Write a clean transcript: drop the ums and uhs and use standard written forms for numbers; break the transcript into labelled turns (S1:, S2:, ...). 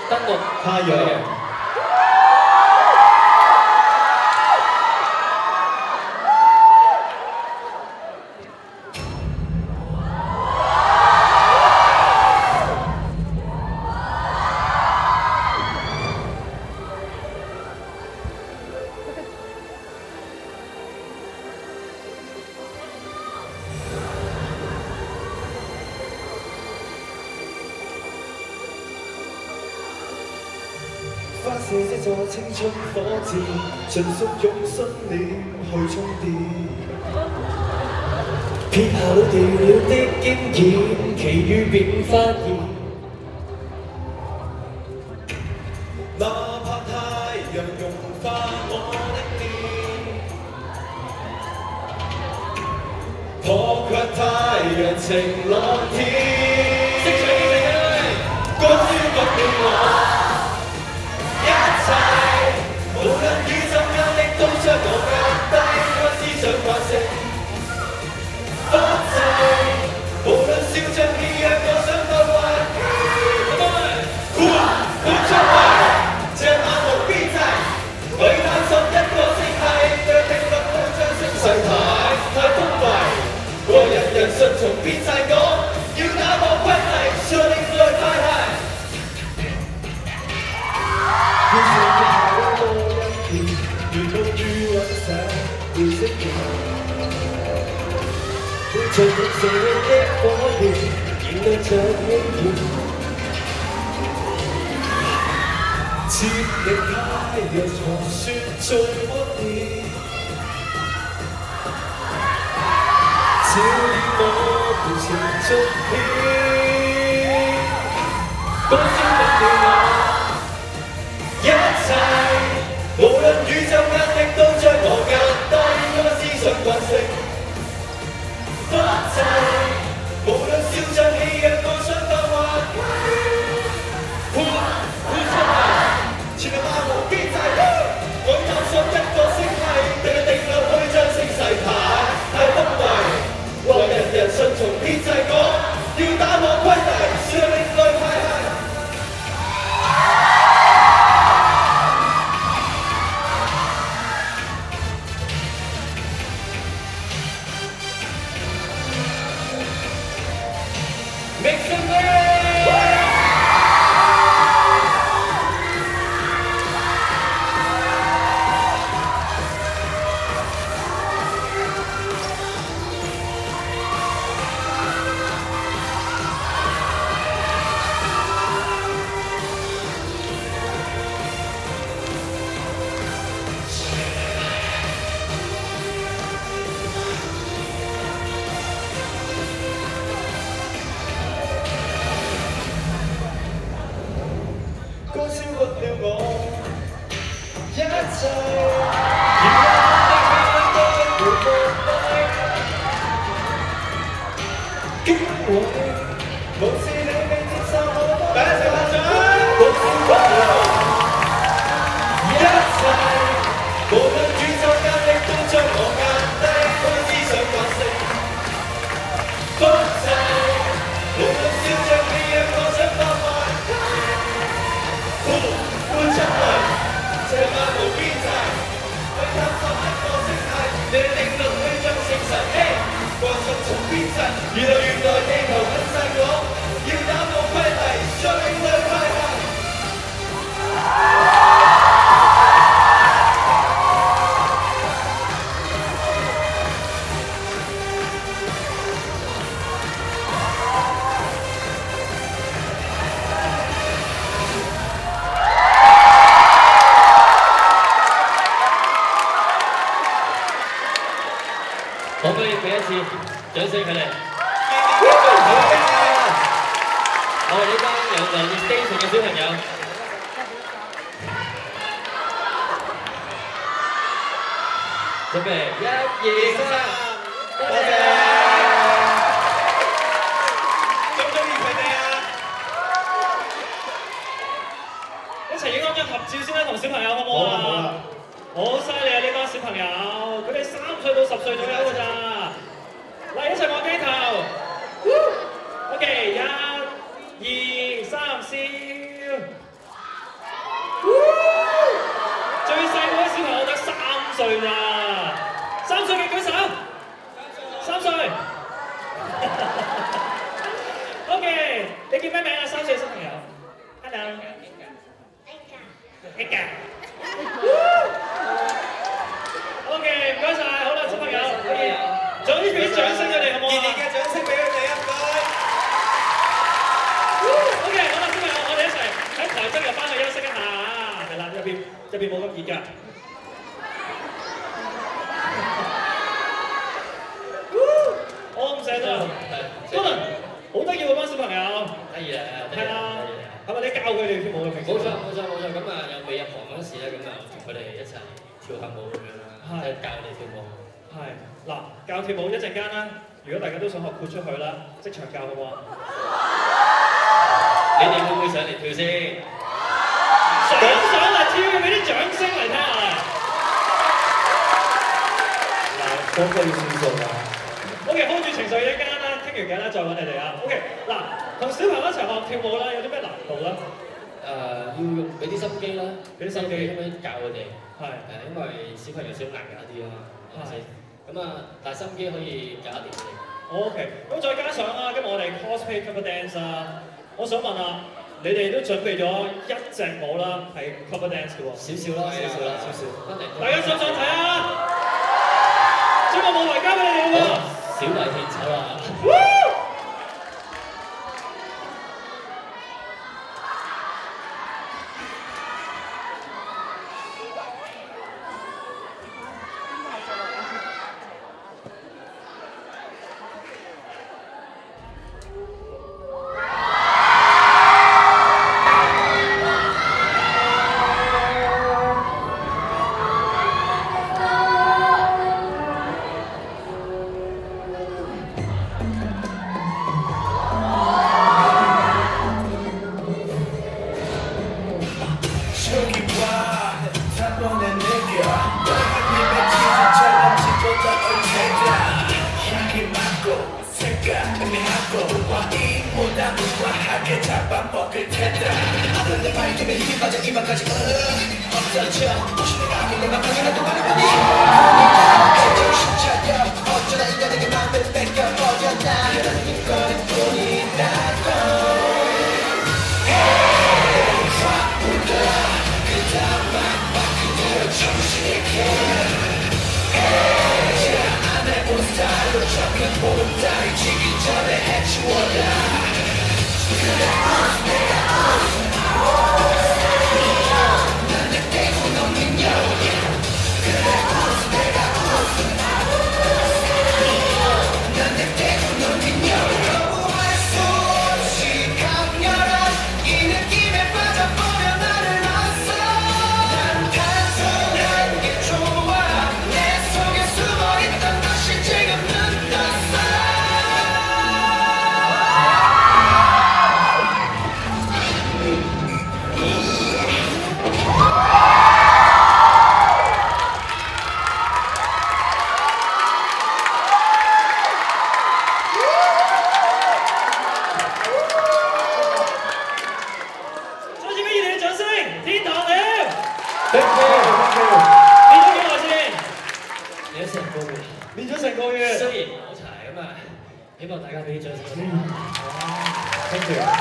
S1: 登陸太陽。
S2: 發射這座青春火箭，盡速用信念去充電。撇下老掉了的經驗，其餘便發現，哪怕太陽融化我的臉，破卻太陽晴朗天。識唱呢隻歌，歌聲不斷我。無論宇宙壓力都將我壓低，我思想慣性不濟。無論笑着戲謔，我想發壞。活出來，這晚無邊際，去探索一個星系，讓定律都將聲勢太封閉。我人人順從變晒我，要打破規例，上另類派系。如夢與幻想會釋放，隨着社會的火焰，燃亮着英雄。接力太陽傳說最惡劣，照亮我們前進篇。歌聲不斷我，一切。無論宇宙壓力都將我壓低，我思想慣性不濟。無論笑着戲謔，我想發壞。活出嚟，前路漫無邊際。我探索一個星系，定律去將聲勢太封閉。話人人順從編制我，要打破規例，是另類派系。
S1: 可唔可以俾一次掌聲佢哋？我哋呢班有嚟自基層嘅小朋友，準備1、2、3，多謝。中唔中意佢哋啊？一齊影張合照先啦，同小朋友好唔好啊？好啊！好犀利啊！呢班小朋友，佢哋3歲到10歲左右㗎咋。嚟一齊望鏡頭。OK，1、2、3，笑。叫咩名啊？3歲嘅小朋友 ，Hello。Ega。OK， 唔該晒，好啦，小朋友，可以，仲有啲俾掌聲佢哋好唔好啊？熱烈嘅掌聲俾佢哋啊！唔該。OK， 好啦，小朋友，我哋一齊喺台側入翻去休息一下，係啦，入邊冇咁熱㗎。我唔捨得。可能好得意喎，班小朋友。得意啊！係啊。係咪你教佢哋跳舞嘅平時？冇錯。咁啊，有未入行嗰時咧，咁啊同佢哋一齊跳下舞咁樣啦，即係教佢哋跳舞。係嗱，教跳舞一陣間啦。如果大家都想學豁出去啦，即場教好唔好啊？你哋會唔會上嚟跳先？想嚟跳嘅，俾啲掌聲嚟聽下。嗱，嗰個要算數㗎。OK，hold 住情緒一間啦，傾完偈啦，再揾你哋啊。OK， 嗱，同小朋友一齊學跳舞啦，有啲咩難度咧？要用俾啲心機啦，俾啲心機咁樣教佢哋。係因為小朋友少難搞啲啊嘛，係咪先？咁啊，但係心機可以搞掂嘅。OK， 咁再加上啦，今日我哋 cosplay cover dance 啦，我想問啊，你哋都準備咗一隻舞啦，係 cover dance 嘅喎。少少。大家想唔想睇啊？將個舞台交俾你哋喎。小弟獻醜啊！練咗成個月，雖然好柴咁啊，希望大家俾啲掌聲。Thank you。